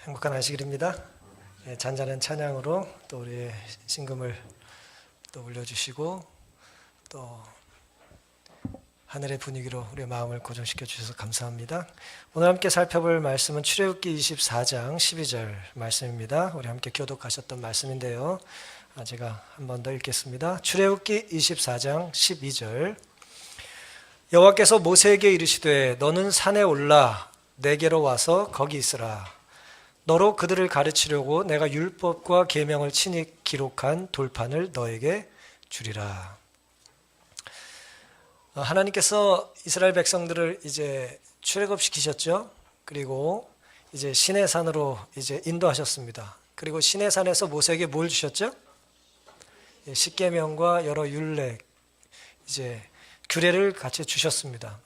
행복한 안식일입니다. 잔잔한 찬양으로 또 우리의 신금을 또 올려주시고 또 하늘의 분위기로 우리의 마음을 고정시켜 주셔서 감사합니다. 오늘 함께 살펴볼 말씀은 출애굽기 24장 12절 말씀입니다. 우리 함께 교독하셨던 말씀인데요. 제가 한 번 더 읽겠습니다. 출애굽기 24장 12절. 여호와께서 모세에게 이르시되 너는 산에 올라 내게로 와서 거기 있으라. 너로 그들을 가르치려고 내가 율법과 계명을 친히 기록한 돌판을 너에게 주리라. 하나님께서 이스라엘 백성들을 이제 출애굽시키셨죠. 그리고 이제 시내산으로 이제 인도하셨습니다. 그리고 시내산에서 모세에게 뭘 주셨죠? 십계명과 여러 율례, 이제 규례를 같이 주셨습니다.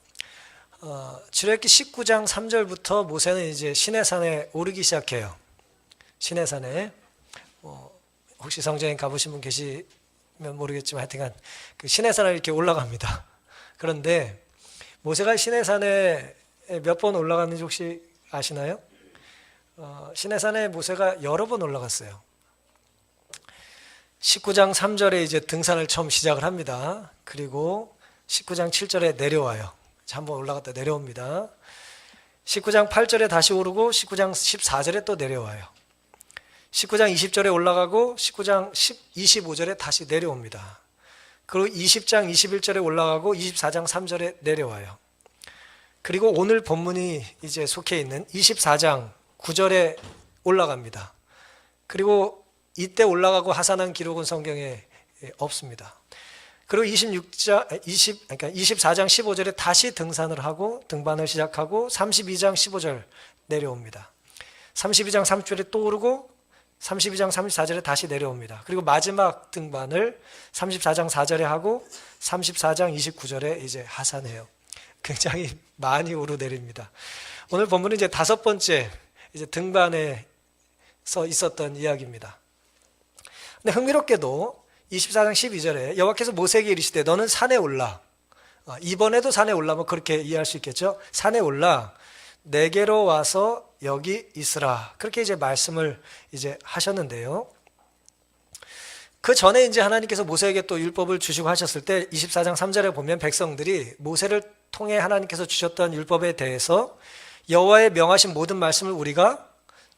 출애굽기 19장 3절부터 모세는 이제 시내산에 오르기 시작해요. 시내산에 혹시 성전에 가보신 분 계시면 모르겠지만 하여튼간 그 시내산을 이렇게 올라갑니다. 그런데 모세가 시내산에 몇 번 올라갔는지 혹시 아시나요? 시내산에 모세가 여러 번 올라갔어요. 19장 3절에 이제 등산을 처음 시작을 합니다. 그리고 19장 7절에 내려와요. 한번 올라갔다 내려옵니다. 19장 8절에 다시 오르고 19장 14절에 또 내려와요. 19장 20절에 올라가고 19장 25절에 다시 내려옵니다. 그리고 20장 21절에 올라가고 24장 3절에 내려와요. 그리고 오늘 본문이 이제 속해 있는 24장 9절에 올라갑니다. 그리고 이때 올라가고 하산한 기록은 성경에 없습니다. 그리고 24장 15절에 다시 등산을 하고 등반을 시작하고 32장 15절 내려옵니다. 32장 30절에 또 오르고 32장 34절에 다시 내려옵니다. 그리고 마지막 등반을 34장 4절에 하고 34장 29절에 이제 하산해요. 굉장히 많이 오르내립니다. 오늘 본문은 이제 다섯 번째 이제 등반에서 있었던 이야기입니다. 근데 흥미롭게도 24장 12절에 여호와께서 모세에게 이르시되 너는 산에 올라. 이번에도 산에 올라면 그렇게 이해할 수 있겠죠. 산에 올라 내게로 와서 여기 있으라. 그렇게 이제 말씀을 이제 하셨는데요. 그 전에 이제 하나님께서 모세에게 또 율법을 주시고 하셨을 때 24장 3절에 보면 백성들이 모세를 통해 하나님께서 주셨던 율법에 대해서 여호와의 명하신 모든 말씀을 우리가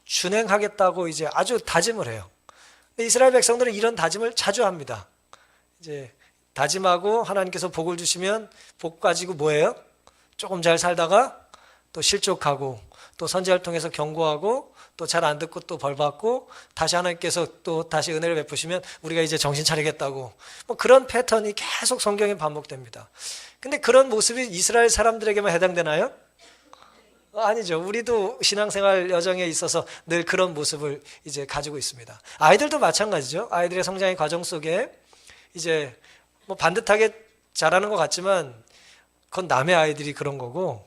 준행하겠다고 이제 아주 다짐을 해요. 이스라엘 백성들은 이런 다짐을 자주 합니다. 이제 다짐하고 하나님께서 복을 주시면 복 가지고 뭐예요? 조금 잘 살다가 또 실족하고 또 선지자를 통해서 경고하고 또 잘 안 듣고 또 벌 받고 다시 하나님께서 또 다시 은혜를 베푸시면 우리가 이제 정신 차리겠다고 뭐 그런 패턴이 계속 성경에 반복됩니다. 근데 그런 모습이 이스라엘 사람들에게만 해당되나요? 아니죠. 우리도 신앙생활 여정에 있어서 늘 그런 모습을 이제 가지고 있습니다. 아이들도 마찬가지죠. 아이들의 성장의 과정 속에 이제 뭐 반듯하게 자라는 것 같지만 그건 남의 아이들이 그런 거고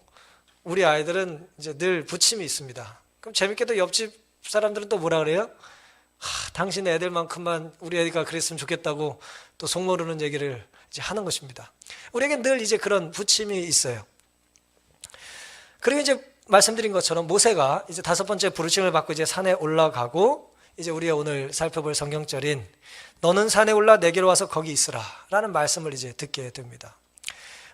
우리 아이들은 이제 늘 부침이 있습니다. 그럼 재밌게도 옆집 사람들은 또 뭐라 그래요? 당신 애들만큼만 우리 애가 그랬으면 좋겠다고 또 속모르는 얘기를 이제 하는 것입니다. 우리에겐 늘 이제 그런 부침이 있어요. 그리고 이제 말씀드린 것처럼 모세가 이제 다섯 번째 부르심을 받고 이제 산에 올라가고 이제 우리가 오늘 살펴볼 성경절인 너는 산에 올라 내게로 와서 거기 있으라 라는 말씀을 이제 듣게 됩니다.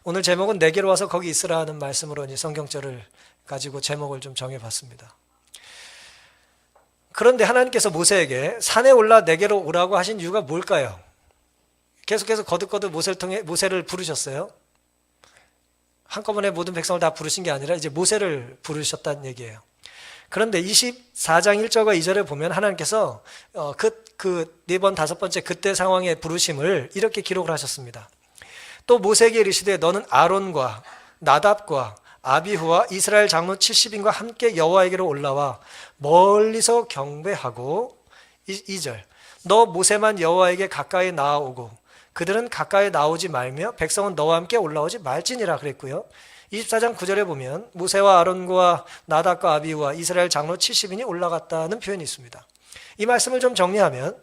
오늘 제목은 내게로 와서 거기 있으라 하는 말씀으로 이제 성경절을 가지고 제목을 좀 정해봤습니다. 그런데 하나님께서 모세에게 산에 올라 내게로 오라고 하신 이유가 뭘까요? 계속해서 거듭거듭 모세를 부르셨어요. 한꺼번에 모든 백성을 다 부르신 게 아니라 이제 모세를 부르셨다는 얘기예요. 그런데 24장 1절과 2절에 보면 하나님께서 그 네 번 다섯 번째 그때 상황의 부르심을 이렇게 기록을 하셨습니다. 또 모세에게 이르시되 너는 아론과 나답과 아비후와 이스라엘 장로 70인과 함께 여호와에게로 올라와 멀리서 경배하고 2절 너 모세만 여호와에게 가까이 나아오고 그들은 가까이 나오지 말며 백성은 너와 함께 올라오지 말지니라 그랬고요. 24장 9절에 보면 모세와 아론과 나답과 아비후와 이스라엘 장로 70인이 올라갔다는 표현이 있습니다. 이 말씀을 좀 정리하면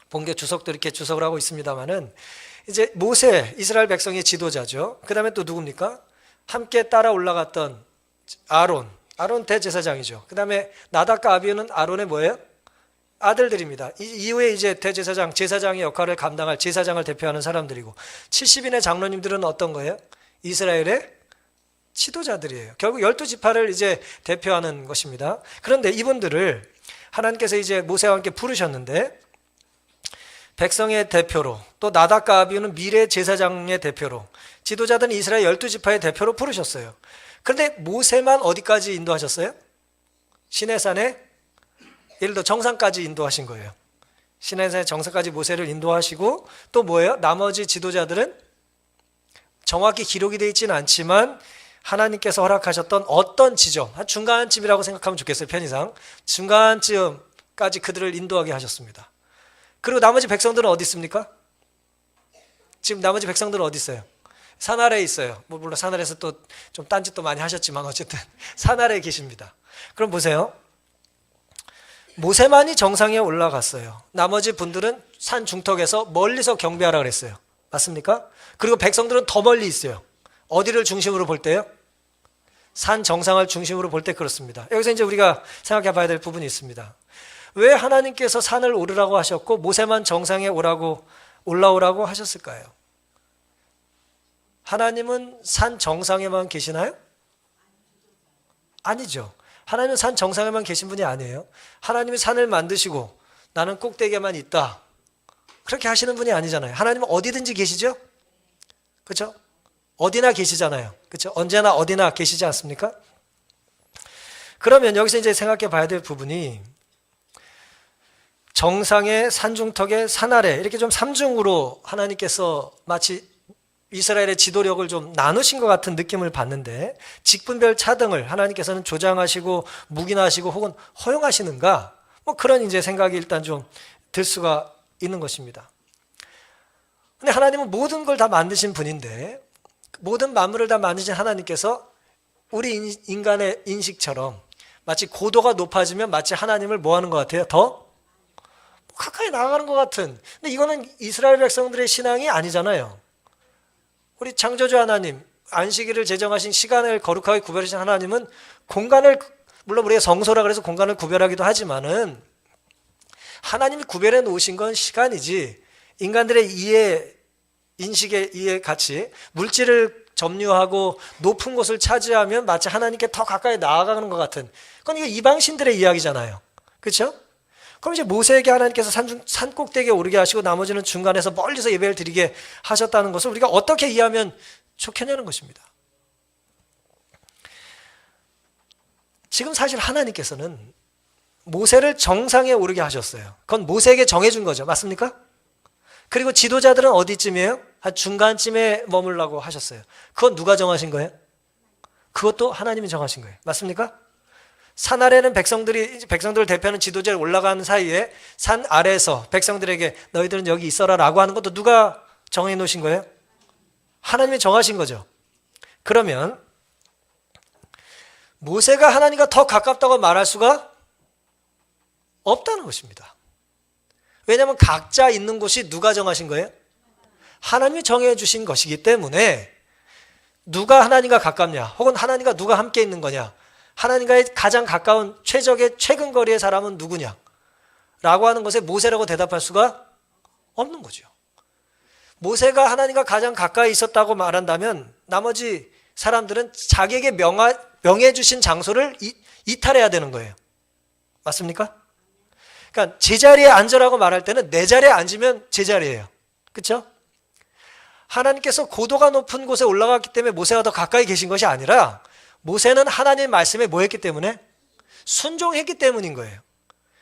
본교 주석도 이렇게 주석을 하고 있습니다만은 이제 모세 이스라엘 백성의 지도자죠. 그 다음에 또 누굽니까? 함께 따라 올라갔던 아론 아론 대제사장이죠. 그 다음에 나답과 아비후는 아론의 뭐예요? 아들들입니다. 이후에 이제 대제사장, 제사장의 역할을 감당할 제사장을 대표하는 사람들이고 70인의 장로님들은 어떤 거예요? 이스라엘의 지도자들이에요. 결국 12지파를 이제 대표하는 것입니다. 그런데 이분들을 하나님께서 이제 모세와 함께 부르셨는데 백성의 대표로 또 나답과 아비후는 미래 제사장의 대표로 지도자들은 이스라엘 12지파의 대표로 부르셨어요. 그런데 모세만 어디까지 인도하셨어요? 시내산에 예를 들어 정상까지 인도하신 거예요. 시내산의 정상까지 모세를 인도하시고 또 뭐예요? 나머지 지도자들은 정확히 기록이 되어 있지는 않지만 하나님께서 허락하셨던 어떤 지점, 한 중간쯤이라고 생각하면 좋겠어요. 편의상 중간쯤까지 그들을 인도하게 하셨습니다. 그리고 나머지 백성들은 어디 있습니까? 지금 나머지 백성들은 어디 있어요? 산 아래에 있어요. 뭐 물론 산 아래에서 또 좀 딴짓도 많이 하셨지만 어쨌든 산 아래에 계십니다. 그럼 보세요. 모세만이 정상에 올라갔어요. 나머지 분들은 산 중턱에서 멀리서 경배하라 그랬어요. 맞습니까? 그리고 백성들은 더 멀리 있어요. 어디를 중심으로 볼 때요? 산 정상을 중심으로 볼 때 그렇습니다. 여기서 이제 우리가 생각해 봐야 될 부분이 있습니다. 왜 하나님께서 산을 오르라고 하셨고 모세만 정상에 올라오라고 하셨을까요? 하나님은 산 정상에만 계시나요? 아니죠. 하나님은 산 정상에만 계신 분이 아니에요. 하나님이 산을 만드시고 나는 꼭대기에만 있다. 그렇게 하시는 분이 아니잖아요. 하나님은 어디든지 계시죠? 그렇죠? 어디나 계시잖아요. 그렇죠? 언제나 어디나 계시지 않습니까? 그러면 여기서 이제 생각해 봐야 될 부분이 정상의 산중턱의 산 아래 이렇게 좀 삼중으로 하나님께서 마치 이스라엘의 지도력을 좀 나누신 것 같은 느낌을 받는데 직분별 차등을 하나님께서는 조장하시고 묵인하시고 혹은 허용하시는가? 뭐 그런 이제 생각이 일단 좀 들 수가 있는 것입니다. 근데 하나님은 모든 걸 다 만드신 분인데 모든 만물을 다 만드신 하나님께서 우리 인간의 인식처럼 마치 고도가 높아지면 마치 하나님을 뭐 하는 것 같아요? 더 가까이 나아가는 것 같은. 근데 이거는 이스라엘 백성들의 신앙이 아니잖아요. 우리 창조주 하나님, 안식일을 제정하신 시간을 거룩하게 구별하신 하나님은 공간을, 물론 우리가 성소라 그래서 공간을 구별하기도 하지만은 하나님이 구별해 놓으신 건 시간이지 인간들의 인식의 이해 같이 물질을 점유하고 높은 곳을 차지하면 마치 하나님께 더 가까이 나아가는 것 같은, 그건 이게 이방신들의 이야기잖아요. 그렇죠? 그럼 이제 모세에게 하나님께서 산 꼭대기에 오르게 하시고 나머지는 중간에서 멀리서 예배를 드리게 하셨다는 것을 우리가 어떻게 이해하면 좋겠냐는 것입니다. 지금 사실 하나님께서는 모세를 정상에 오르게 하셨어요. 그건 모세에게 정해준 거죠. 맞습니까? 그리고 지도자들은 어디쯤이에요? 한 중간쯤에 머물라고 하셨어요. 그건 누가 정하신 거예요? 그것도 하나님이 정하신 거예요. 맞습니까? 산 아래는 백성들을 대표하는 지도자를 올라가는 사이에 산 아래에서 백성들에게 너희들은 여기 있어라 라고 하는 것도 누가 정해 놓으신 거예요? 하나님이 정하신 거죠. 그러면 모세가 하나님과 더 가깝다고 말할 수가 없다는 것입니다. 왜냐하면 각자 있는 곳이 누가 정하신 거예요? 하나님이 정해 주신 것이기 때문에 누가 하나님과 가깝냐 혹은 하나님과 누가 함께 있는 거냐, 하나님과의 가장 가까운 최적의 최근 거리의 사람은 누구냐 라고 하는 것에 모세라고 대답할 수가 없는 거죠. 모세가 하나님과 가장 가까이 있었다고 말한다면 나머지 사람들은 자기에게 명해 주신 장소를 이탈해야 되는 거예요. 맞습니까? 그러니까 제자리에 앉으라고 말할 때는 내 자리에 앉으면 제자리예요. 그렇죠? 하나님께서 고도가 높은 곳에 올라갔기 때문에 모세가 더 가까이 계신 것이 아니라 모세는 하나님의 말씀에 뭐 했기 때문에? 순종했기 때문인 거예요.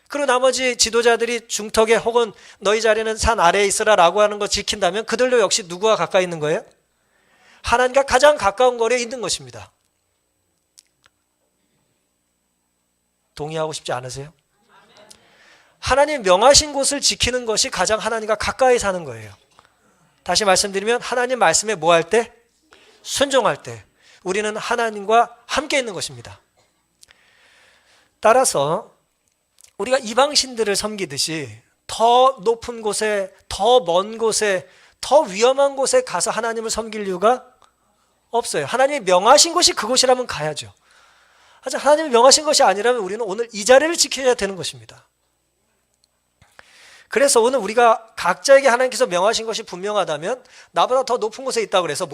그리고 나머지 지도자들이 중턱에 혹은 너희 자리는 산 아래에 있으라 라고 하는 거 지킨다면 그들도 역시 누구와 가까이 있는 거예요? 하나님과 가장 가까운 거리에 있는 것입니다. 동의하고 싶지 않으세요? 하나님 명하신 곳을 지키는 것이 가장 하나님과 가까이 사는 거예요. 다시 말씀드리면 하나님 말씀에 뭐 할 때? 순종할 때 우리는 하나님과 함께 있는 것입니다. 따라서 우리가 이방신들을 섬기듯이 더 높은 곳에, 더 먼 곳에, 더 위험한 곳에 가서 하나님을 섬길 이유가 없어요. 하나님이 명하신 곳이 그곳이라면 가야죠. 하지만 하나님이 명하신 것이 아니라면 우리는 오늘 이 자리를 지켜야 되는 것입니다. 그래서 오늘 우리가 각자에게 하나님께서 명하신 것이 분명하다면 나보다 더 높은 곳에 있다고 그래서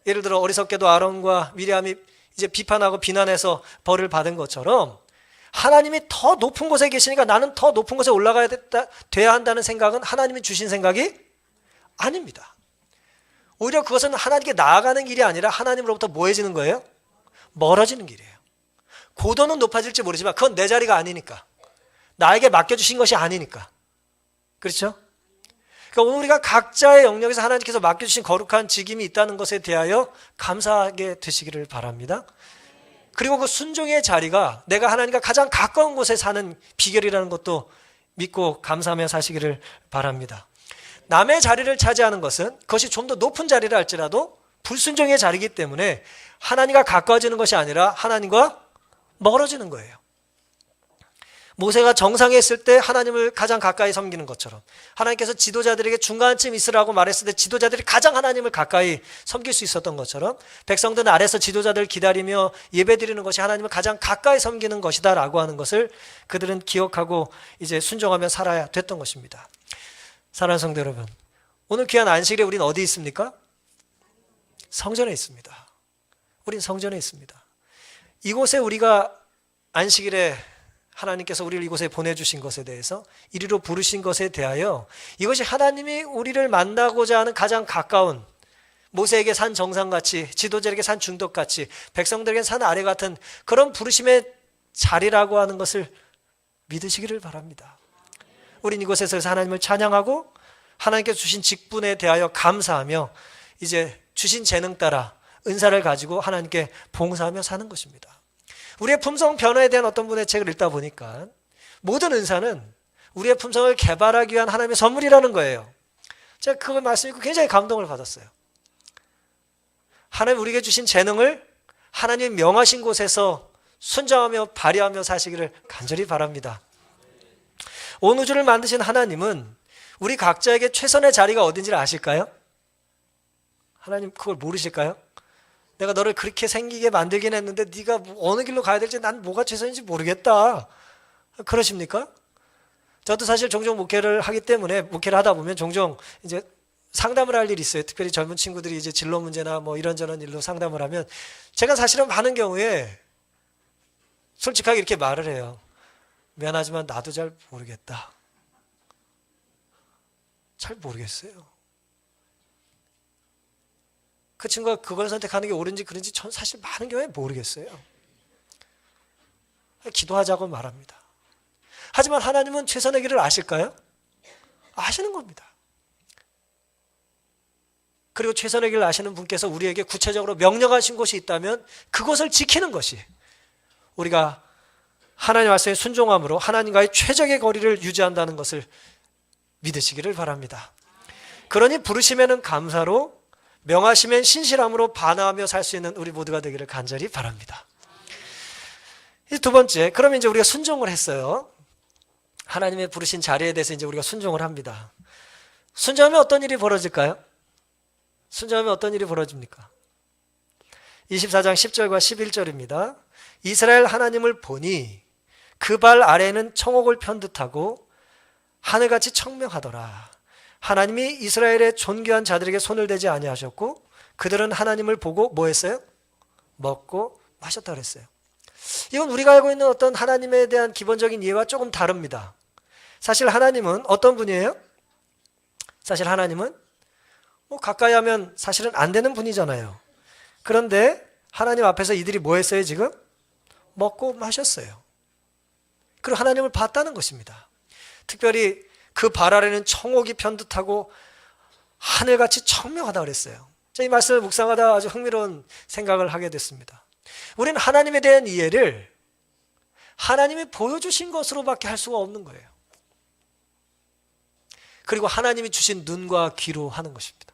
예를 들어 어리석게도 아론과 미리암이 이제 비판하고 비난해서 벌을 받은 것처럼 하나님이 더 높은 곳에 계시니까 나는 더 높은 곳에 돼야 한다는 생각은 하나님이 주신 생각이 아닙니다. 오히려 그것은 하나님께 나아가는 길이 아니라 하나님으로부터 뭐해지는 거예요? 멀어지는 길이에요. 고도는 높아질지 모르지만 그건 내 자리가 아니니까, 나에게 맡겨주신 것이 아니니까. 그렇죠? 그러니까 오늘 우리가 각자의 영역에서 하나님께서 맡겨주신 거룩한 직임이 있다는 것에 대하여 감사하게 되시기를 바랍니다. 그리고 그 순종의 자리가 내가 하나님과 가장 가까운 곳에 사는 비결이라는 것도 믿고 감사하며 사시기를 바랍니다. 남의 자리를 차지하는 것은 그것이 좀 더 높은 자리라 할지라도 불순종의 자리이기 때문에 하나님과 가까워지는 것이 아니라 하나님과 멀어지는 거예요. 모세가 정상에 있을 때 하나님을 가장 가까이 섬기는 것처럼 하나님께서 지도자들에게 중간쯤 있으라고 말했을 때 지도자들이 가장 하나님을 가까이 섬길 수 있었던 것처럼 백성들은 아래서 지도자들을 기다리며 예배드리는 것이 하나님을 가장 가까이 섬기는 것이다 라고 하는 것을 그들은 기억하고 이제 순종하며 살아야 됐던 것입니다. 사랑하는 성도 여러분, 오늘 귀한 안식일에 우리는 어디 있습니까? 성전에 있습니다. 우린 성전에 있습니다. 이곳에 우리가 안식일에 하나님께서 우리를 이곳에 보내주신 것에 대해서 이리로 부르신 것에 대하여 이것이 하나님이 우리를 만나고자 하는 가장 가까운, 모세에게 산 정상같이 지도자에게 산 중덕같이 백성들에게 산 아래 같은 그런 부르심의 자리라고 하는 것을 믿으시기를 바랍니다. 우린 이곳에서 하나님을 찬양하고 하나님께서 주신 직분에 대하여 감사하며 이제 주신 재능 따라 은사를 가지고 하나님께 봉사하며 사는 것입니다. 우리의 품성 변화에 대한 어떤 분의 책을 읽다 보니까 모든 은사는 우리의 품성을 개발하기 위한 하나님의 선물이라는 거예요. 제가 그걸 말씀 읽고 굉장히 감동을 받았어요. 하나님 우리에게 주신 재능을 하나님이 명하신 곳에서 순종하며 발휘하며 사시기를 간절히 바랍니다. 온 우주를 만드신 하나님은 우리 각자에게 최선의 자리가 어딘지를 아실까요? 하나님 그걸 모르실까요? 내가 너를 그렇게 생기게 만들긴 했는데 네가 어느 길로 가야 될지 난 뭐가 최선인지 모르겠다. 그러십니까? 저도 사실 종종 목회를 하기 때문에 목회를 하다 보면 종종 이제 상담을 할 일이 있어요. 특별히 젊은 친구들이 이제 진로 문제나 뭐 이런저런 일로 상담을 하면 제가 사실은 많은 경우에 솔직하게 이렇게 말을 해요. 미안하지만 나도 잘 모르겠다. 잘 모르겠어요. 그 친구가 그걸 선택하는 게 옳은지 그런지 전 사실 많은 경우에 모르겠어요. 기도하자고 말합니다. 하지만 하나님은 최선의 길을 아실까요? 아시는 겁니다. 그리고 최선의 길을 아시는 분께서 우리에게 구체적으로 명령하신 곳이 있다면 그것을 지키는 것이 우리가 하나님 말씀에 순종함으로 하나님과의 최적의 거리를 유지한다는 것을 믿으시기를 바랍니다. 그러니 부르심에는 감사로, 명하시면 신실함으로 반응하며 살 수 있는 우리 모두가 되기를 간절히 바랍니다. 이 두 번째, 그러면 이제 우리가 순종을 했어요. 하나님의 부르신 자리에 대해서 이제 우리가 순종을 합니다. 순종하면 어떤 일이 벌어질까요? 순종하면 어떤 일이 벌어집니까? 24장 10절과 11절입니다. 이스라엘 하나님을 보니 그 발 아래에는 청옥을 편 듯하고 하늘같이 청명하더라. 하나님이 이스라엘의 존귀한 자들에게 손을 대지 아니하셨고 그들은 하나님을 보고 뭐 했어요? 먹고 마셨다 그랬어요. 이건 우리가 알고 있는 어떤 하나님에 대한 기본적인 이해와 조금 다릅니다. 사실 하나님은 어떤 분이에요? 사실 하나님은 뭐 가까이 하면 사실은 안 되는 분이잖아요. 그런데 하나님 앞에서 이들이 뭐 했어요 지금? 먹고 마셨어요. 그리고 하나님을 봤다는 것입니다. 특별히 그 발 아래는 청옥이 편듯하고 하늘같이 청명하다 그랬어요. 이 말씀을 묵상하다 아주 흥미로운 생각을 하게 됐습니다. 우리는 하나님에 대한 이해를 하나님이 보여주신 것으로밖에 할 수가 없는 거예요. 그리고 하나님이 주신 눈과 귀로 하는 것입니다.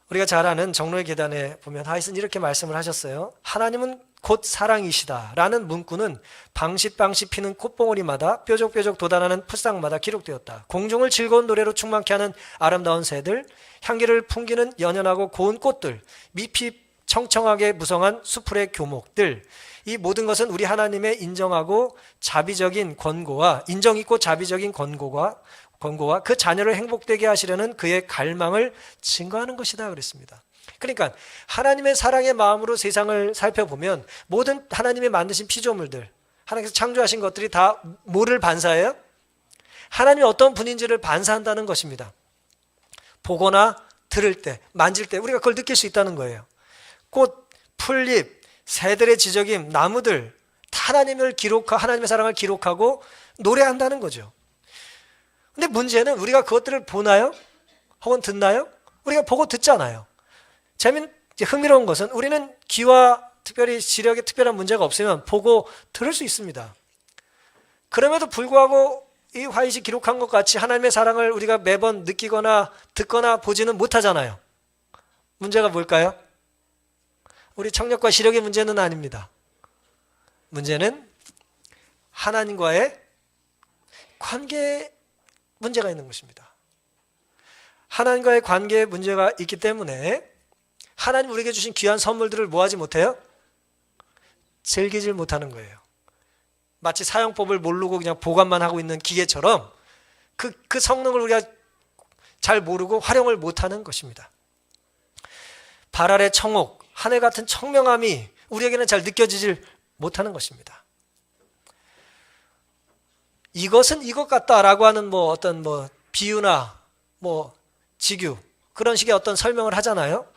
우리가 잘 아는 정로의 계단에 보면 하이슨 이렇게 말씀을 하셨어요. 하나님은 곧 사랑이시다 라는 문구는 방싯방싯 피는 콧봉오리마다 뾰족뾰족 돋아나는 풀상마다 기록되었다. 공중을 즐거운 노래로 충만케 하는 아름다운 새들, 향기를 풍기는 연연하고 고운 꽃들, 청청하게 무성한 수풀의 교목들, 이 모든 것은 우리 하나님의 인정하고 자비적인 권고와 인정 있고 자비적인 권고와 그 자녀를 행복되게 하시려는 그의 갈망을 증거하는 것이다 그랬습니다. 그러니까 하나님의 사랑의 마음으로 세상을 살펴보면 모든 하나님이 만드신 피조물들, 하나님께서 창조하신 것들이 다 뭐를 반사해요? 하나님이 어떤 분인지를 반사한다는 것입니다. 보거나 들을 때, 만질 때 우리가 그걸 느낄 수 있다는 거예요. 꽃, 풀잎, 새들의 지저귐, 나무들 다 하나님의 사랑을 기록하고 노래한다는 거죠. 근데 문제는 우리가 그것들을 보나요? 혹은 듣나요? 우리가 보고 듣잖아요. 흥미로운 것은 우리는 귀와 특별히 시력에 특별한 문제가 없으면 보고 들을 수 있습니다. 그럼에도 불구하고 이 화이시 기록한 것 같이 하나님의 사랑을 우리가 매번 느끼거나 듣거나 보지는 못하잖아요. 문제가 뭘까요? 우리 청력과 시력의 문제는 아닙니다. 문제는 하나님과의 관계에 문제가 있는 것입니다. 하나님과의 관계에 문제가 있기 때문에 하나님 우리에게 주신 귀한 선물들을 뭐하지 못해요? 즐기질 못하는 거예요. 마치 사용법을 모르고 그냥 보관만 하고 있는 기계처럼 그 성능을 우리가 잘 모르고 활용을 못하는 것입니다. 발 아래 청옥, 하늘 같은 청명함이 우리에게는 잘 느껴지질 못하는 것입니다. 이것은 이것 같다라고 하는 어떤 비유나 직유 그런 식의 어떤 설명을 하잖아요.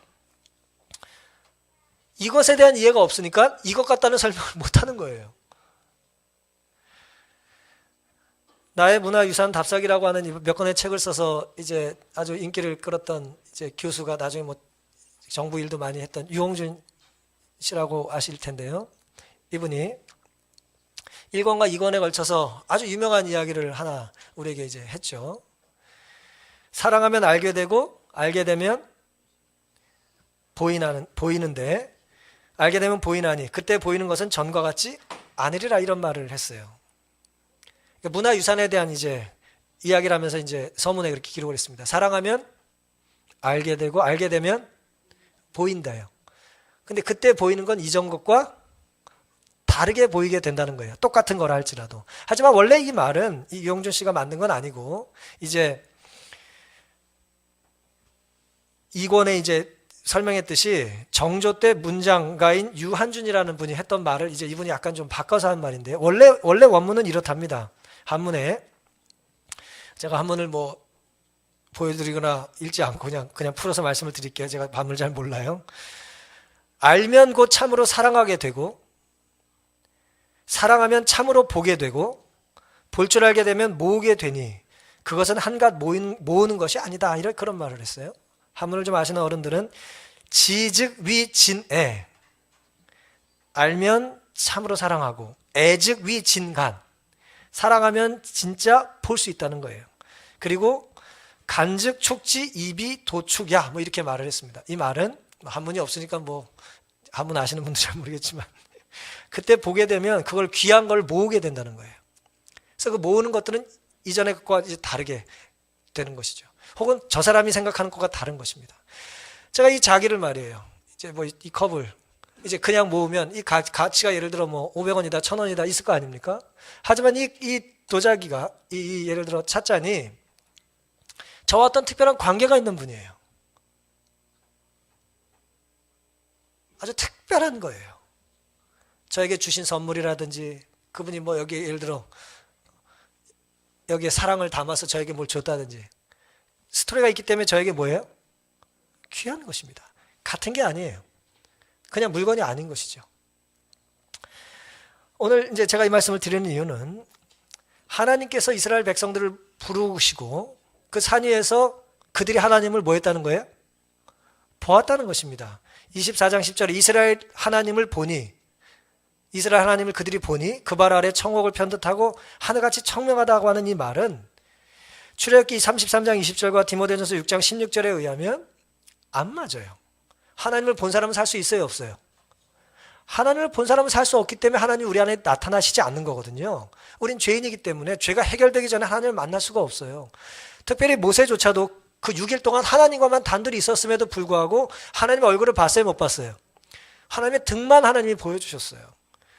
이것에 대한 이해가 없으니까 이것 같다는 설명을 못하는 거예요. 나의 문화유산 답사기라고 하는 몇 권의 책을 써서 이제 아주 인기를 끌었던 이제 교수가 나중에 정부 일도 많이 했던 유홍준 씨라고 아실 텐데요. 이분이 1권과 2권에 걸쳐서 아주 유명한 이야기를 하나 우리에게 이제 했죠. 사랑하면 알게 되고 알게 되면 보이는데 알게 되면 보이나니 그때 보이는 것은 전과 같지 않으리라 이런 말을 했어요. 그러니까 문화유산에 대한 이제 이야기를 하면서 이제 서문에 그렇게 기록을 했습니다. 사랑하면 알게 되고 알게 되면 보인다요. 근데 그때 보이는 건 이전 것과 다르게 보이게 된다는 거예요. 똑같은 거라 할지라도. 하지만 원래 이 말은 이용준 씨가 만든 건 아니고 이제 2권에 이제 설명했듯이 정조 때 문장가인 유한준이라는 분이 했던 말을 이제 이분이 약간 좀 바꿔서 한 말인데 원래 원문은 이렇답니다. 한문에 제가 한문을 보여드리거나 읽지 않고 그냥 풀어서 말씀을 드릴게요. 제가 한문을 잘 몰라요. 알면 곧 참으로 사랑하게 되고 사랑하면 참으로 보게 되고 볼 줄 알게 되면 모으게 되니 그것은 한갓 모으는 것이 아니다. 이런 그런 말을 했어요. 한문을 좀 아시는 어른들은 지즉 위진애 알면 참으로 사랑하고 애즉 위진간 사랑하면 진짜 볼 수 있다는 거예요. 그리고 간즉 촉지 입이 도축야 이렇게 말을 했습니다. 이 말은 한문이 없으니까 한문 아시는 분들 잘 모르겠지만 그때 보게 되면 그걸 귀한 걸 모으게 된다는 거예요. 그래서 그 모으는 것들은 이전의 것과 이제 다르게 되는 것이죠. 혹은 저 사람이 생각하는 것과 다른 것입니다. 제가 이 자기를 말이에요. 이제 이 컵을 이제 그냥 모으면 이 가치가 예를 들어 500원이다, 1000원이다 있을 거 아닙니까? 하지만 이 도자기가 예를 들어 찻잔이 저와 어떤 특별한 관계가 있는 분이에요. 아주 특별한 거예요. 저에게 주신 선물이라든지 그분이 여기 예를 들어 여기에 사랑을 담아서 저에게 뭘 줬다든지 스토리가 있기 때문에 저에게 뭐예요? 귀한 것입니다. 같은 게 아니에요. 그냥 물건이 아닌 것이죠. 오늘 이제 제가 이 말씀을 드리는 이유는 하나님께서 이스라엘 백성들을 부르시고 그 산 위에서 그들이 하나님을 뭐 했다는 거예요? 보았다는 것입니다. 24장 10절에 이스라엘 하나님을 그들이 보니 그 발 아래 청옥을 편듯하고 하늘같이 청명하다고 하는 이 말은 출애굽기 33장 20절과 디모데전서 6장 16절에 의하면 안 맞아요. 하나님을 본 사람은 살 수 있어요, 없어요? 하나님을 본 사람은 살 수 없기 때문에 하나님이 우리 안에 나타나시지 않는 거거든요. 우린 죄인이기 때문에 죄가 해결되기 전에 하나님을 만날 수가 없어요. 특별히 모세조차도 그 6일 동안 하나님과만 단둘이 있었음에도 불구하고 하나님의 얼굴을 봤어요, 못 봤어요? 하나님의 등만 하나님이 보여주셨어요.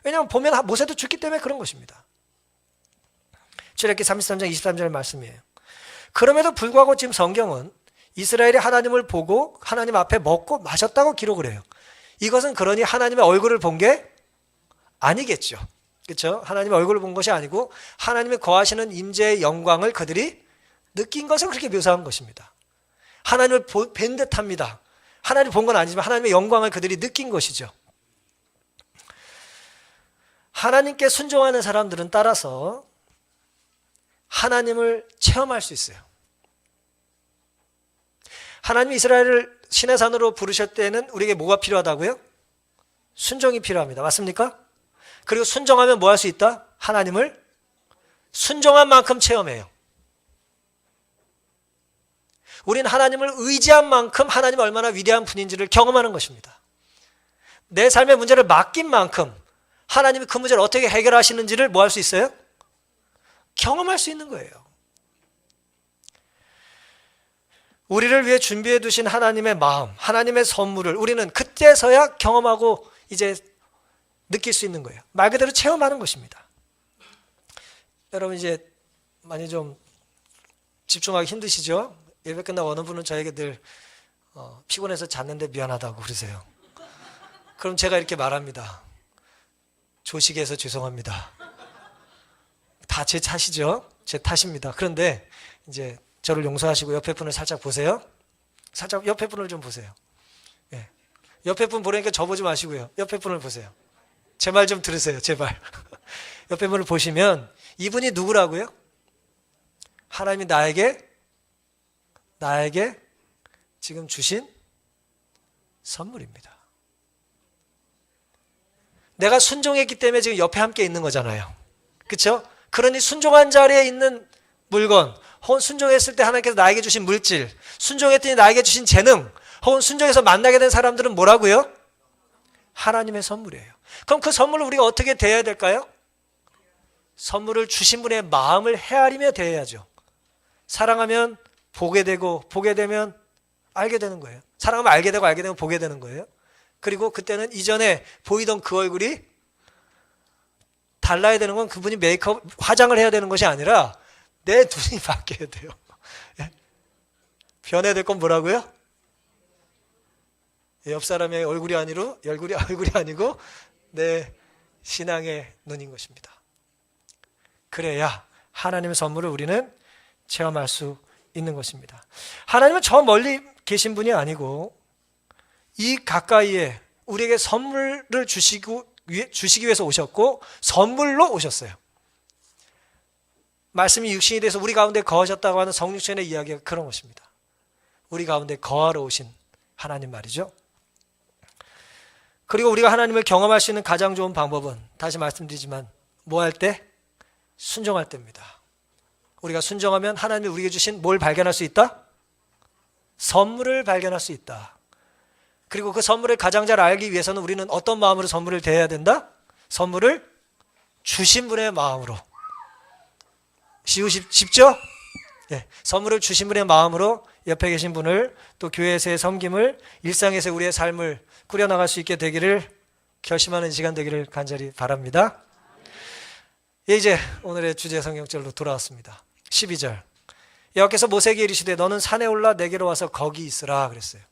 왜냐하면 보면 모세도 죽기 때문에 그런 것입니다. 출애굽기 33장 23절 말씀이에요. 그럼에도 불구하고 지금 성경은 이스라엘이 하나님을 보고 하나님 앞에 먹고 마셨다고 기록을 해요. 이것은 그러니 하나님의 얼굴을 본 게 아니겠죠. 그렇죠? 하나님의 얼굴을 본 것이 아니고 하나님의 거하시는 임재의 영광을 그들이 느낀 것을 그렇게 묘사한 것입니다. 하나님을 뵌 듯합니다. 하나님을 본 건 아니지만 하나님의 영광을 그들이 느낀 것이죠. 하나님께 순종하는 사람들은 따라서 하나님을 체험할 수 있어요. 하나님이 이스라엘을 시내산으로 부르실 때는 우리에게 뭐가 필요하다고요? 순종이 필요합니다. 맞습니까? 그리고 순종하면 뭐 할 수 있다? 하나님을 순종한 만큼 체험해요. 우린 하나님을 의지한 만큼 하나님이 얼마나 위대한 분인지를 경험하는 것입니다. 내 삶의 문제를 맡긴 만큼 하나님이 그 문제를 어떻게 해결하시는지를 뭐 할 수 있어요? 경험할 수 있는 거예요. 우리를 위해 준비해 두신 하나님의 마음, 하나님의 선물을 우리는 그때서야 경험하고 이제 느낄 수 있는 거예요. 말 그대로 체험하는 것입니다. 여러분 이제 많이 좀 집중하기 힘드시죠? 예배 끝나고 어느 분은 저에게 늘 피곤해서 잤는데 미안하다고 그러세요. 그럼 제가 이렇게 말합니다. 조식에 해서 죄송합니다. 다 제 탓이죠. 제 탓입니다. 그런데 이제 저를 용서하시고 옆에 분을 살짝 보세요. 살짝 옆에 분을 좀 보세요. 예. 옆에 분 보려니까 저 보지 마시고요. 옆에 분을 보세요. 제 말 좀 들으세요. 제발. 옆에 분을 보시면 이분이 누구라고요? 하나님이 나에게 지금 주신 선물입니다. 내가 순종했기 때문에 지금 옆에 함께 있는 거잖아요. 그렇죠? 그러니 순종한 자리에 있는 물건, 혹은 순종했을 때 하나님께서 나에게 주신 물질, 순종했더니 나에게 주신 재능, 혹은 순종해서 만나게 된 사람들은 뭐라고요? 하나님의 선물이에요. 그럼 그 선물을 우리가 어떻게 대해야 될까요? 선물을 주신 분의 마음을 헤아리며 대해야죠. 사랑하면 보게 되고 보게 되면 알게 되는 거예요. 사랑하면 알게 되고 알게 되면 보게 되는 거예요. 그리고 그때는 이전에 보이던 그 얼굴이 달라야 되는 건 그분이 메이크업, 화장을 해야 되는 것이 아니라 내 눈이 바뀌어야 돼요. 변해야 될 건 뭐라고요? 옆 사람의 얼굴이 아니고 내 신앙의 눈인 것입니다. 그래야 하나님의 선물을 우리는 체험할 수 있는 것입니다. 하나님은 저 멀리 계신 분이 아니고 이 가까이에 우리에게 선물을 주시기 위해서 오셨고 선물로 오셨어요. 말씀이 육신이 돼서 우리 가운데 거하셨다고 하는 성육신의 이야기가 그런 것입니다. 우리 가운데 거하러 오신 하나님 말이죠. 그리고 우리가 하나님을 경험할 수 있는 가장 좋은 방법은 다시 말씀드리지만 뭐 할 때? 순종할 때입니다. 우리가 순종하면 하나님이 우리에게 주신 뭘 발견할 수 있다? 선물을 발견할 수 있다. 그리고 그 선물을 가장 잘 알기 위해서는 우리는 어떤 마음으로 선물을 대해야 된다? 선물을 주신 분의 마음으로. 쉽죠? 네, 선물을 주신 분의 마음으로 옆에 계신 분을 또 교회에서의 섬김을 일상에서 우리의 삶을 꾸려나갈 수 있게 되기를 결심하는 시간 되기를 간절히 바랍니다. 이제 오늘의 주제 성경절로 돌아왔습니다. 12절 여호와께서 모세에게 이르시되 너는 산에 올라 내게로 와서 거기 있으라 그랬어요.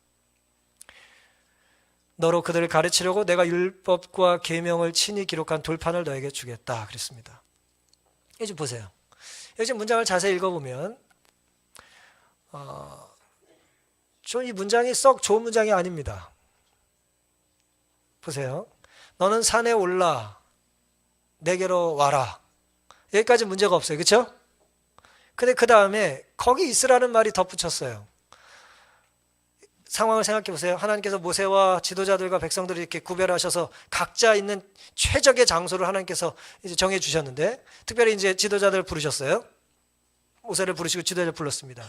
너로 그들을 가르치려고 내가 율법과 계명을 친히 기록한 돌판을 너에게 주겠다 그랬습니다. 이제 보세요. 여기 문장을 자세히 읽어보면 이 문장이 썩 좋은 문장이 아닙니다. 보세요. 너는 산에 올라 내게로 와라. 여기까지 문제가 없어요. 그렇죠? 근데 그 다음에 거기 있으라는 말이 덧붙였어요. 상황을 생각해 보세요. 하나님께서 모세와 지도자들과 백성들을 이렇게 구별하셔서 각자 있는 최적의 장소를 하나님께서 이제 정해 주셨는데 특별히 이제 지도자들을 부르셨어요. 모세를 부르시고 지도자를 불렀습니다.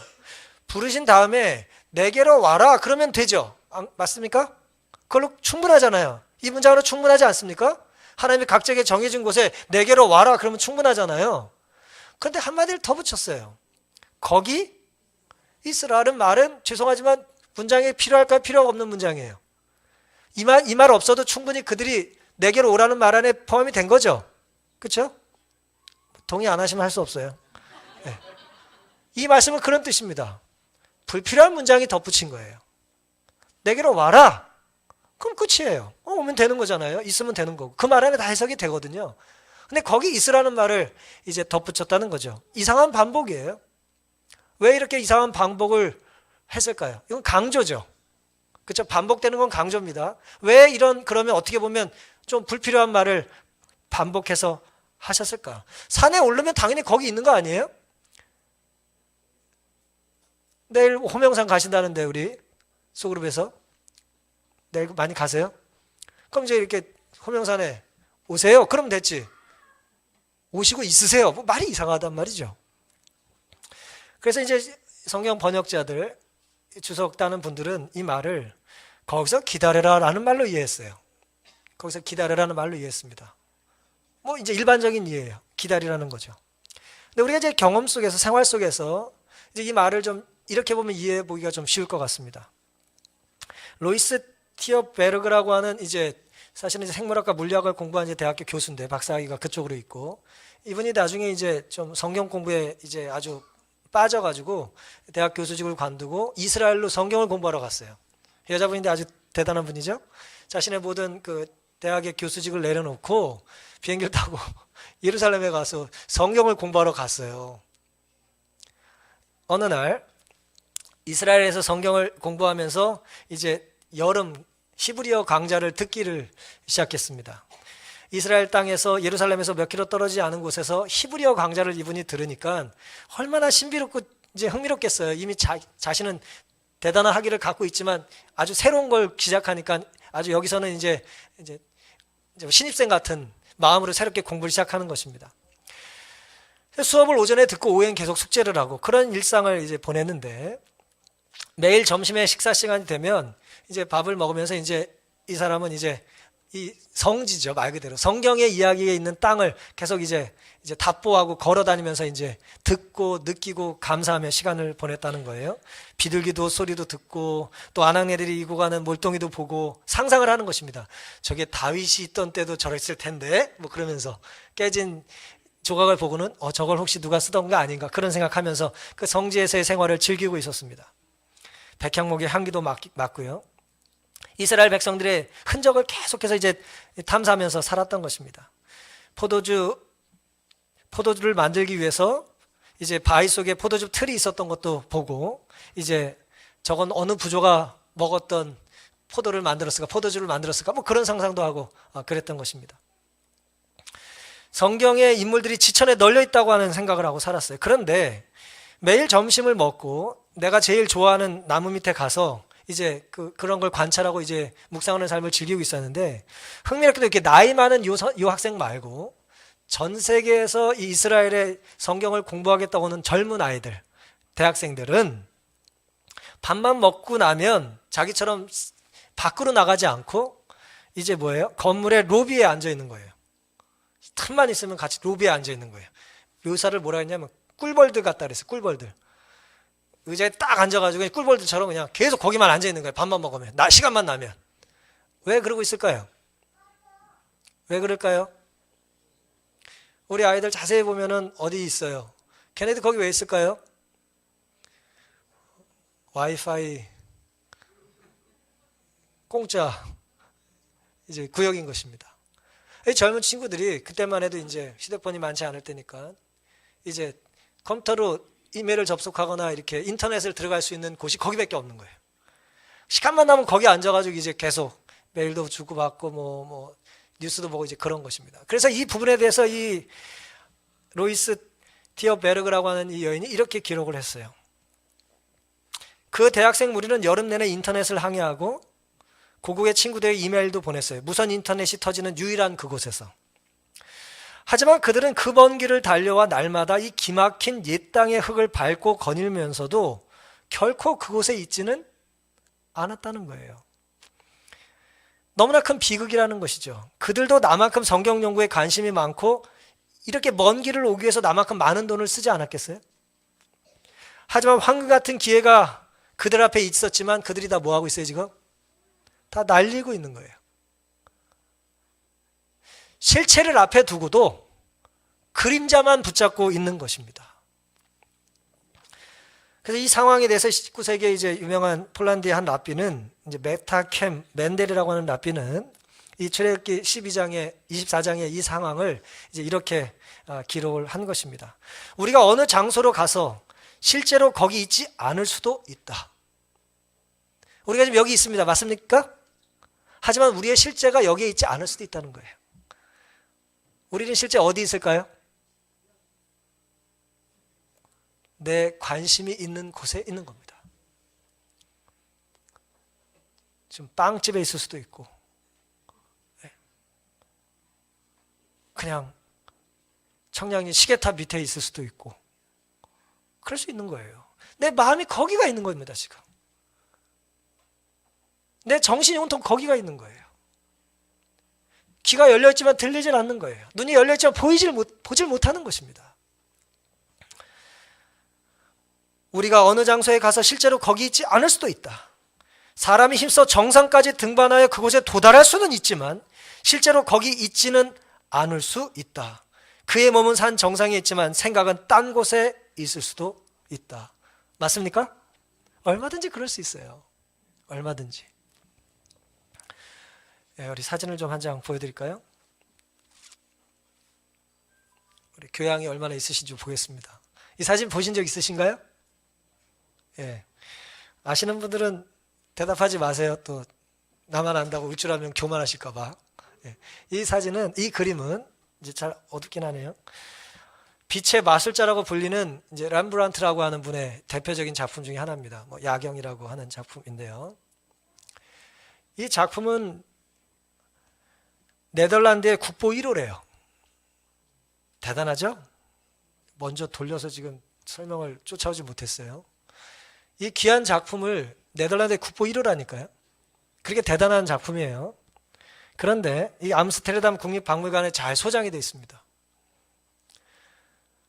부르신 다음에 내게로 와라 그러면 되죠. 맞습니까? 그걸로 충분하잖아요. 이 문장으로 충분하지 않습니까? 하나님이 각자에게 정해진 곳에 내게로 와라 그러면 충분하잖아요. 그런데 한마디를 더 붙였어요. 거기 있으라는 말은 죄송하지만 문장에 필요할까요? 필요가 없는 문장이에요. 이 말 없어도 충분히 그들이 내게로 오라는 말 안에 포함이 된 거죠. 그렇죠? 동의 안 하시면 할 수 없어요. 네. 이 말씀은 그런 뜻입니다. 불필요한 문장이 덧붙인 거예요. 내게로 와라. 그럼 끝이에요. 오면 되는 거잖아요. 있으면 되는 거고. 그 말 안에 다 해석이 되거든요. 근데 거기 있으라는 말을 이제 덧붙였다는 거죠. 이상한 반복이에요. 왜 이렇게 이상한 반복을 했을까요? 이건 강조죠. 그렇죠? 반복되는 건 강조입니다. 왜 그러면 어떻게 보면 좀 불필요한 말을 반복해서 하셨을까? 산에 오르면 당연히 거기 있는 거 아니에요? 내일 호명산 가신다는데 우리 소그룹에서 내일 많이 가세요? 그럼 이제 이렇게 호명산에 오세요. 그럼 됐지. 오시고 있으세요. 뭐 말이 이상하단 말이죠. 그래서 이제 성경 번역자들, 주석 따는 분들은 이 말을 거기서 기다려라라는 말로 이해했어요. 거기서 기다려라는 말로 이해했습니다. 뭐 이제 일반적인 이해예요. 기다리라는 거죠. 근데 우리가 이제 경험 속에서, 생활 속에서 이제 이 말을 좀 이렇게 보면 이해해 보기가 좀 쉬울 것 같습니다. 로이스 티어베르그라고 하는 이제 사실은 이제 생물학과 물리학을 공부한 이제 대학교 교수인데 박사학위가 그쪽으로 있고, 이분이 나중에 이제 좀 성경 공부에 이제 아주 빠져가지고 대학 교수직을 관두고 이스라엘로 성경을 공부하러 갔어요. 여자분인데 아주 대단한 분이죠. 자신의 모든 그 대학의 교수직을 내려놓고 비행기를 타고 예루살렘에 가서 성경을 공부하러 갔어요. 어느 날 이스라엘에서 성경을 공부하면서 이제 여름 히브리어 강좌를 듣기를 시작했습니다. 이스라엘 땅에서 예루살렘에서 몇 킬로 떨어지지 않은 곳에서 히브리어 강좌를 이분이 들으니까 얼마나 신비롭고 이제 흥미롭겠어요. 이미 자신은 대단한 학위를 갖고 있지만 아주 새로운 걸 시작하니까 아주 여기서는 이제 신입생 같은 마음으로 새롭게 공부를 시작하는 것입니다. 수업을 오전에 듣고 오후엔 계속 숙제를 하고 그런 일상을 이제 보냈는데, 매일 점심에 식사 시간이 되면 이제 밥을 먹으면서 이제 이 사람은 이제 이 성지죠, 말 그대로 성경의 이야기에 있는 땅을 계속 이제 답보하고 걸어 다니면서 이제 듣고 느끼고 감사하며 시간을 보냈다는 거예요. 비둘기도 소리도 듣고 또 아낙네들이 이고 가는 몰덩이도 보고 상상을 하는 것입니다. 저게 다윗이 있던 때도 저랬을 텐데 뭐 그러면서 깨진 조각을 보고는 저걸 혹시 누가 쓰던 거 아닌가 그런 생각하면서 그 성지에서의 생활을 즐기고 있었습니다. 백향목의 향기도 맡고요. 이스라엘 백성들의 흔적을 계속해서 이제 탐사하면서 살았던 것입니다. 포도주를 만들기 위해서 이제 바위 속에 포도주 틀이 있었던 것도 보고, 이제 저건 어느 부조가 먹었던 포도주를 만들었을까 뭐 그런 상상도 하고 그랬던 것입니다. 성경의 인물들이 지천에 널려 있다고 하는 생각을 하고 살았어요. 그런데 매일 점심을 먹고 내가 제일 좋아하는 나무 밑에 가서 이제 그런 걸 관찰하고 이제 묵상하는 삶을 즐기고 있었는데, 흥미롭게도 이렇게 나이 많은 요 학생 말고 전 세계에서 이 이스라엘의 성경을 공부하겠다고 하는 젊은 아이들, 대학생들은 밥만 먹고 나면 자기처럼 밖으로 나가지 않고 이제 뭐예요? 건물의 로비에 앉아 있는 거예요. 틈만 있으면 같이 로비에 앉아 있는 거예요. 묘사를 뭐라 했냐면 꿀벌들 같다 그랬어요. 꿀벌들. 의자에 딱 앉아가지고 꿀벌들처럼 그냥 계속 거기만 앉아 있는 거예요. 밥만 먹으면, 시간만 나면. 왜 그러고 있을까요? 왜 그럴까요? 우리 아이들 자세히 보면은 어디 있어요? 걔네들 거기 왜 있을까요? 와이파이 공짜 이제 구역인 것입니다. 이 젊은 친구들이 그때만 해도 이제 휴대폰이 많지 않을 때니까 이제 컴퓨터로 이메일을 접속하거나 이렇게 인터넷을 들어갈 수 있는 곳이 거기밖에 없는 거예요. 시간만 나면 거기 앉아가지고 이제 계속 메일도 주고받고 뭐 뉴스도 보고 이제 그런 것입니다. 그래서 이 부분에 대해서 이 로이스 티어베르그라고 하는 이 여인이 이렇게 기록을 했어요. 그 대학생 무리는 여름 내내 인터넷을 항해하고 고국의 친구들에게 이메일도 보냈어요. 무선 인터넷이 터지는 유일한 그곳에서. 하지만 그들은 그 먼 길을 달려와 날마다 이 기막힌 옛 땅의 흙을 밟고 거닐면서도 결코 그곳에 있지는 않았다는 거예요. 너무나 큰 비극이라는 것이죠. 그들도 나만큼 성경 연구에 관심이 많고 이렇게 먼 길을 오기 위해서 나만큼 많은 돈을 쓰지 않았겠어요? 하지만 황금 같은 기회가 그들 앞에 있었지만 그들이 다 뭐하고 있어요 지금? 다 날리고 있는 거예요. 실체를 앞에 두고도 그림자만 붙잡고 있는 것입니다. 그래서 이 상황에 대해서 19세기에 이제 유명한 폴란드의 한 랍비는 이제 메타캠 맨델이라고 하는 랍비는 이 출애굽기 24장의 이 상황을 이제 이렇게 기록을 한 것입니다. 우리가 어느 장소로 가서 실제로 거기 있지 않을 수도 있다. 우리가 지금 여기 있습니다. 맞습니까? 하지만 우리의 실제가 여기에 있지 않을 수도 있다는 거예요. 우리는 실제 어디 있을까요? 내 관심이 있는 곳에 있는 겁니다. 지금 빵집에 있을 수도 있고, 그냥 청량리 시계탑 밑에 있을 수도 있고, 그럴 수 있는 거예요. 내 마음이 거기가 있는 겁니다, 지금. 내 정신이 온통 거기가 있는 거예요. 귀가 열려있지만 들리질 않는 거예요. 눈이 열려있지만 보질 못하는 것입니다. 우리가 어느 장소에 가서 실제로 거기 있지 않을 수도 있다. 사람이 힘써 정상까지 등반하여 그곳에 도달할 수는 있지만 실제로 거기 있지는 않을 수 있다. 그의 몸은 산 정상에 있지만 생각은 딴 곳에 있을 수도 있다. 맞습니까? 얼마든지 그럴 수 있어요. 얼마든지. 우리 사진을 좀 한 장 보여드릴까요? 우리 교양이 얼마나 있으신지 보겠습니다. 이 사진 보신 적 있으신가요? 예. 아시는 분들은 대답하지 마세요. 또 나만 안다고 울 줄 알면 교만하실까 봐. 예. 이 그림은 이제 잘 어둡긴 하네요. 빛의 마술자라고 불리는 이제 람브란트라고 하는 분의 대표적인 작품 중에 하나입니다. 야경이라고 하는 작품인데요. 이 작품은 네덜란드의 국보 1호래요. 대단하죠? 먼저 돌려서 지금 설명을 쫓아오지 못했어요. 이 귀한 작품을 네덜란드의 국보 1호라니까요. 그렇게 대단한 작품이에요. 그런데 이 암스테르담 국립박물관에 잘 소장이 되어 있습니다.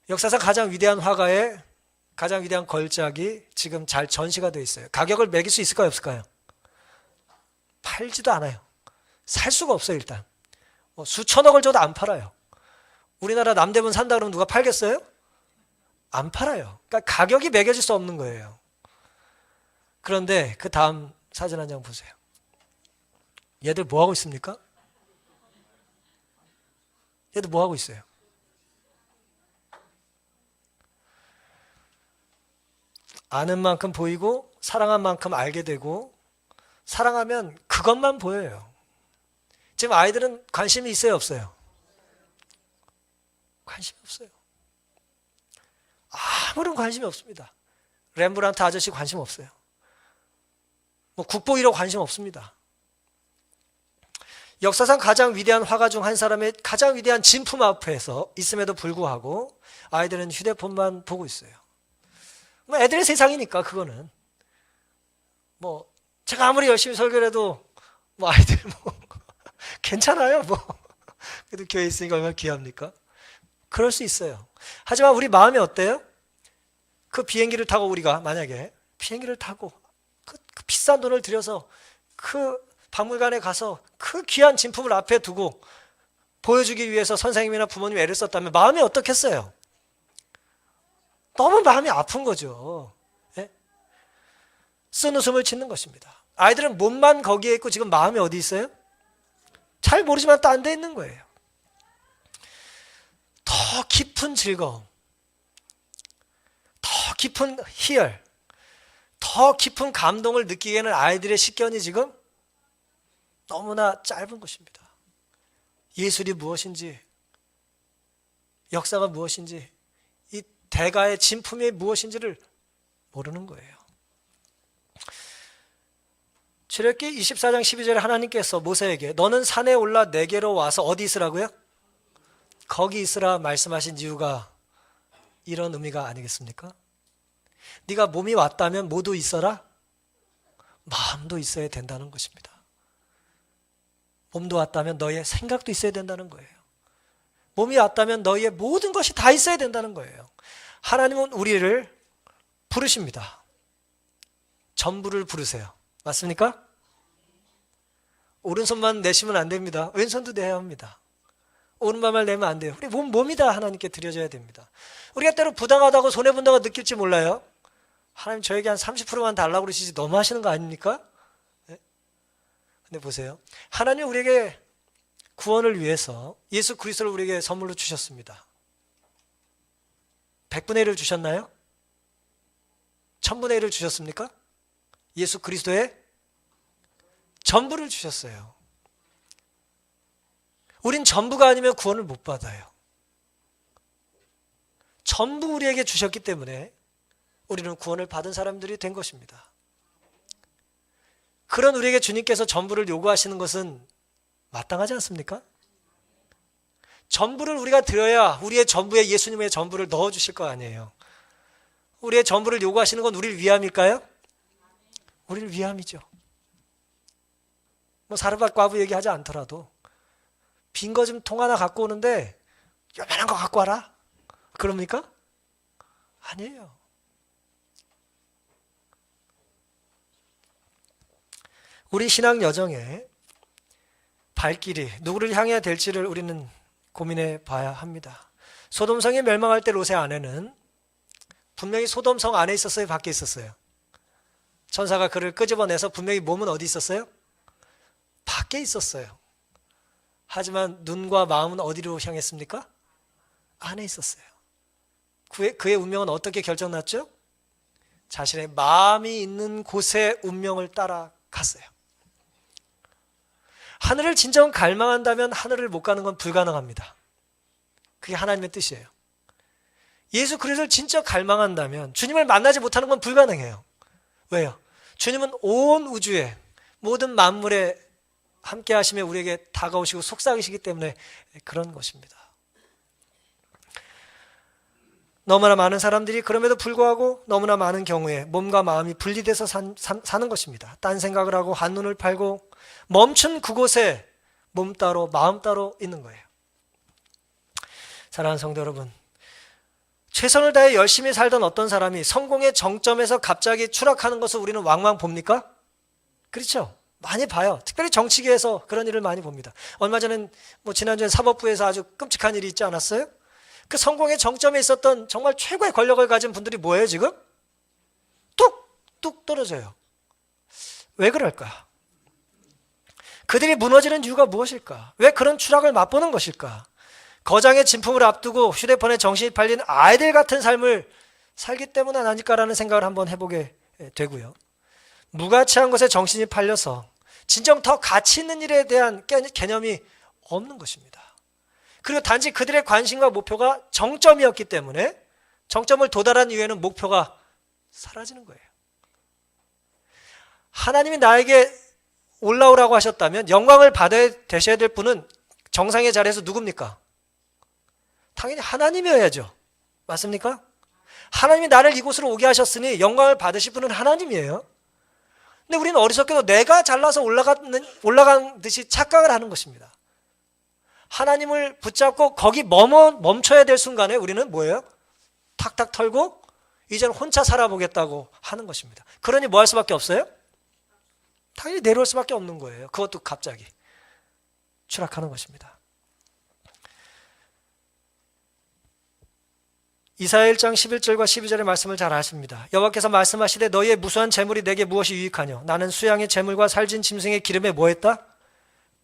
역사상 가장 위대한 화가의 가장 위대한 걸작이 지금 잘 전시가 되어 있어요. 가격을 매길 수 있을까요, 없을까요? 팔지도 않아요. 살 수가 없어요, 일단. 수천억을 줘도 안 팔아요. 우리나라 남대문 산다 그러면 누가 팔겠어요? 안 팔아요. 그러니까 가격이 매겨질 수 없는 거예요. 그런데 그 다음 사진 한 장 보세요. 얘들 뭐 하고 있습니까? 얘들 뭐 하고 있어요? 아는 만큼 보이고 사랑한 만큼 알게 되고 사랑하면 그것만 보여요. 지금 아이들은 관심이 있어요, 없어요? 관심이 없어요. 아무런 관심이 없습니다. 렘브란트 아저씨 관심 없어요. 국보 1호 관심 없습니다. 역사상 가장 위대한 화가 중 한 사람의 가장 위대한 진품 앞에서 있음에도 불구하고 아이들은 휴대폰만 보고 있어요. 애들의 세상이니까 그거는. 제가 아무리 열심히 설교를 해도 아이들 괜찮아요. 그래도 교회에 있으니까 얼마나 귀합니까? 그럴 수 있어요. 하지만 우리 마음이 어때요? 그 비행기를 타고 우리가 만약에 비행기를 타고 그 비싼 돈을 들여서 그 박물관에 가서 그 귀한 진품을 앞에 두고 보여주기 위해서 선생님이나 부모님이 애를 썼다면 마음이 어떻겠어요? 너무 마음이 아픈 거죠. 예? 쓴웃음을 짓는 것입니다. 아이들은 몸만 거기에 있고 지금 마음이 어디 있어요? 잘 모르지만 딴 데 있는 거예요. 더 깊은 즐거움, 더 깊은 희열, 더 깊은 감동을 느끼기에는 아이들의 식견이 지금 너무나 짧은 것입니다. 예술이 무엇인지, 역사가 무엇인지, 이 대가의 진품이 무엇인지를 모르는 거예요. 출애굽기 24장 12절에 하나님께서 모세에게 너는 산에 올라 내게로 와서 어디 있으라고요? 거기 있으라 말씀하신 이유가 이런 의미가 아니겠습니까? 네가 몸이 왔다면 모두 있어라? 마음도 있어야 된다는 것입니다. 몸도 왔다면 너의 생각도 있어야 된다는 거예요. 몸이 왔다면 너의 모든 것이 다 있어야 된다는 거예요. 하나님은 우리를 부르십니다. 전부를 부르세요. 맞습니까? 오른손만 내시면 안 됩니다. 왼손도 내야 합니다. 오른발만 내면 안 돼요. 우리 몸이 다 하나님께 드려져야 됩니다. 우리가 때로 부당하다고 손해본다고 느낄지 몰라요. 하나님 저에게 한 30%만 달라고 그러시지 너무 하시는 거 아닙니까? 네? 근데 보세요. 하나님 우리에게 구원을 위해서 예수 그리스도를 우리에게 선물로 주셨습니다. 100분의 1을 주셨나요? 1000분의 1을 주셨습니까? 예수 그리스도의 전부를 주셨어요. 우린 전부가 아니면 구원을 못 받아요. 전부 우리에게 주셨기 때문에 우리는 구원을 받은 사람들이 된 것입니다. 그런 우리에게 주님께서 전부를 요구하시는 것은 마땅하지 않습니까? 전부를 우리가 드려야 우리의 전부에 예수님의 전부를 넣어주실 거 아니에요. 우리의 전부를 요구하시는 건 우리를 위함일까요? 우리를 위함이죠. 뭐 사르밧 과부 얘기하지 않더라도 빈 거 좀 통 하나 갖고 오는데 요만한 거 갖고 와라. 그럽니까? 아니에요. 우리 신앙 여정에 발길이 누구를 향해야 될지를 우리는 고민해 봐야 합니다. 소돔성이 멸망할 때 롯의 아내는 분명히 소돔성 안에 있었어요? 밖에 있었어요? 천사가 그를 끄집어내서 분명히 몸은 어디 있었어요? 밖에 있었어요. 하지만 눈과 마음은 어디로 향했습니까? 안에 있었어요. 그의 운명은 어떻게 결정났죠? 자신의 마음이 있는 곳의 운명을 따라갔어요. 하늘을 진정 갈망한다면 하늘을 못 가는 건 불가능합니다. 그게 하나님의 뜻이에요. 예수 그리스도를 진짜 갈망한다면 주님을 만나지 못하는 건 불가능해요. 왜요? 주님은 온 우주에 모든 만물에 함께 하시며 우리에게 다가오시고 속삭이시기 때문에 그런 것입니다. 너무나 많은 사람들이 그럼에도 불구하고 너무나 많은 경우에 몸과 마음이 분리돼서 사는 것입니다. 딴 생각을 하고 한눈을 팔고 멈춘 그곳에 몸 따로 마음 따로 있는 거예요. 사랑하는 성도 여러분, 최선을 다해 열심히 살던 어떤 사람이 성공의 정점에서 갑자기 추락하는 것을 우리는 왕왕 봅니까? 그렇죠? 많이 봐요. 특별히 정치계에서 그런 일을 많이 봅니다. 얼마 전엔 지난주엔 사법부에서 아주 끔찍한 일이 있지 않았어요? 그 성공의 정점에 있었던 정말 최고의 권력을 가진 분들이 뭐예요 지금? 뚝뚝 떨어져요. 왜 그럴까? 그들이 무너지는 이유가 무엇일까? 왜 그런 추락을 맛보는 것일까? 거장의 진품을 앞두고 휴대폰에 정신이 팔린 아이들 같은 삶을 살기 때문은 아닐까라는 생각을 한번 해보게 되고요. 무가치한 것에 정신이 팔려서 진정 더 가치 있는 일에 대한 개념이 없는 것입니다. 그리고 단지 그들의 관심과 목표가 정점이었기 때문에 정점을 도달한 이후에는 목표가 사라지는 거예요. 하나님이 나에게 올라오라고 하셨다면 영광을 받아야 되셔야 될 분은 정상의 자리에서 누굽니까? 당연히 하나님이어야죠. 맞습니까? 하나님이 나를 이곳으로 오게 하셨으니 영광을 받으실 분은 하나님이에요. 근데 우리는 어리석게도 내가 잘나서 올라간 듯이 착각을 하는 것입니다. 하나님을 붙잡고 거기 멈춰야 될 순간에 우리는 뭐예요? 탁탁 털고 이제는 혼자 살아보겠다고 하는 것입니다. 그러니 뭐 할 수밖에 없어요? 당연히 내려올 수밖에 없는 거예요. 그것도 갑자기 추락하는 것입니다. 이사야 1장 11절과 12절의 말씀을 잘 아십니다. 여호와께서 말씀하시되 너희의 무수한 재물이 내게 무엇이 유익하뇨? 나는 수양의 재물과 살진 짐승의 기름에 뭐 했다?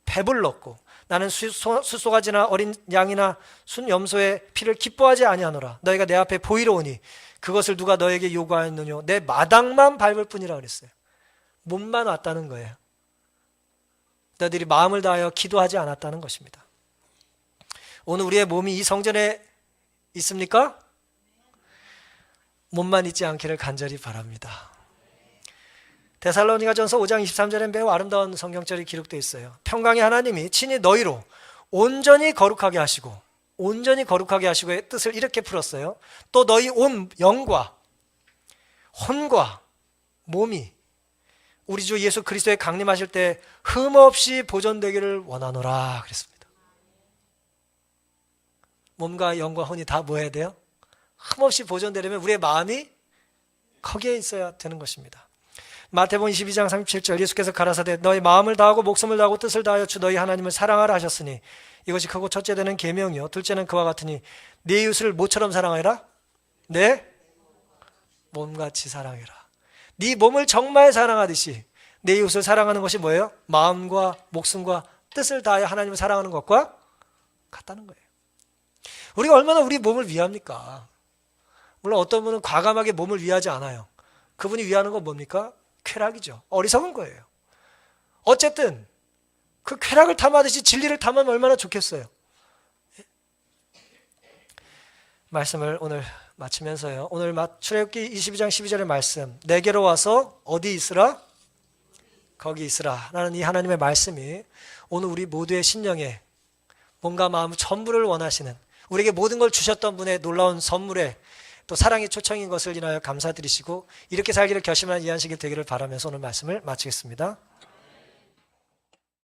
배불렀고 나는 숫소가지나 어린 양이나 순염소의 피를 기뻐하지 아니하노라. 너희가 내 앞에 보이러 오니 그것을 누가 너에게 요구하였느뇨? 내 마당만 밟을 뿐이라 그랬어요. 몸만 왔다는 거예요. 너희들이 마음을 다하여 기도하지 않았다는 것입니다. 오늘 우리의 몸이 이 성전에 있습니까? 몸만 있지 않기를 간절히 바랍니다. 데살로니가전서 5장 23절에 매우 아름다운 성경절이 기록되어 있어요. 평강의 하나님이 친히 너희로 온전히 거룩하게 하시고 의 뜻을 이렇게 풀었어요. 또 너희 온 영과 혼과 몸이 우리 주 예수 그리스도의 강림하실 때 흠없이 보존되기를 원하노라 그랬습니다. 몸과 영과 혼이 다 뭐 해야 돼요? 흠없이 보존되려면 우리의 마음이 거기에 있어야 되는 것입니다. 마태복음 22장 37절 예수께서 가라사대 너희 마음을 다하고 목숨을 다하고 뜻을 다하여 주 너희 하나님을 사랑하라 하셨으니 이것이 크고 첫째 되는 계명이요 둘째는 그와 같으니 네 이웃을 뭐처럼 사랑하라? 내 몸같이 사랑해라. 네 몸을 정말 사랑하듯이 내 이웃을 사랑하는 것이 뭐예요? 마음과 목숨과 뜻을 다하여 하나님을 사랑하는 것과 같다는 거예요. 우리가 얼마나 우리 몸을 위합니까? 물론 어떤 분은 과감하게 몸을 위하지 않아요. 그분이 위하는 건 뭡니까? 쾌락이죠. 어리석은 거예요. 어쨌든 그 쾌락을 탐하듯이 진리를 탐하면 얼마나 좋겠어요. 말씀을 오늘 마치면서요. 오늘 출애굽기 22장 12절의 말씀 내게로 와서 어디 있으라? 거기 있으라 라는 이 하나님의 말씀이 오늘 우리 모두의 심령에 몸과 마음 전부를 원하시는 우리에게 모든 걸 주셨던 분의 놀라운 선물에 또 사랑의 초청인 것을 인하여 감사드리시고 이렇게 살기를 결심한 이 안식일 되기를 바라면서 오늘 말씀을 마치겠습니다.